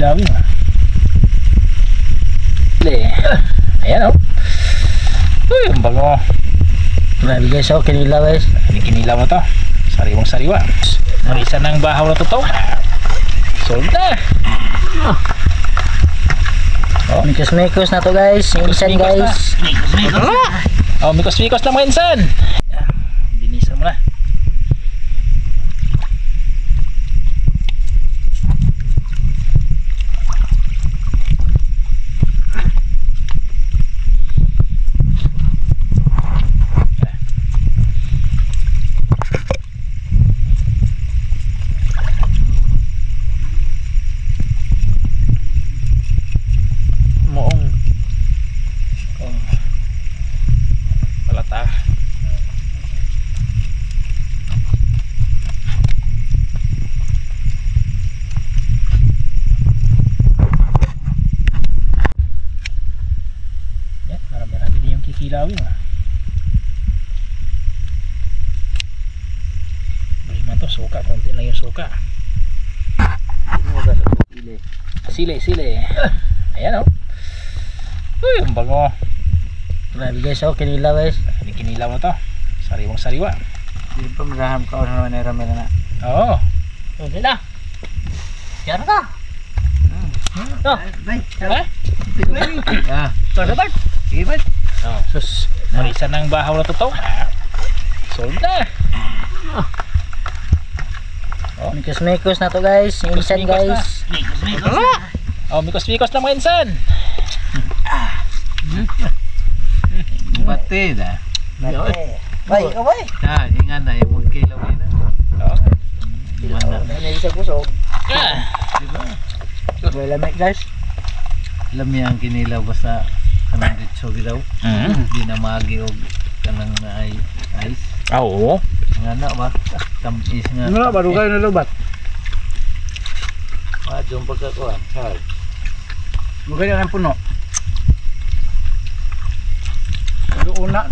kikilaw yun. Ayan o. Uy, ang bango. Grabe guys, oh, kinilaw guys. Kinilaw mo to. Sariwang sariwa. Marisa ng bahaw na totoo. Sold na. Oh, mikos-mikos na to guys. Insan guys. Oh, mikos-mikos na mga insan. Binisan mo na. Kikilaw yun. Bali man to, suka. Konti lang yung suka. Sili. Ayan o. Uy, ang bango. Grabe guys, oh, kinilaw guys. Kinilaw mo to. Sariwang sariwa. Hindi pa maraham ka o na naman na. Oo. Hindi na. Yan ka. Ito. Ha? Sorry ba? Sige ba? Oh, sus. Marisa ng bahaw na totoo. Sold na. Oh, mikos-mikos na to guys. Insan guys. Oh, mikos-mikos na mga insan. Batid ah. Bay, ikaw bay. Ah, ingan na yung kilaw na. Oh. Ingan na. May isa kusog. Diba? May lamig guys. Alam niya ang kinilaw basta kanang ritso daw. Di na magi og kanang na ice. Oo. Nga na ba? Tamis nga. Ano ba rugay na lubat? Yung pagkakuan. Sal. Rugay na puno. Pero una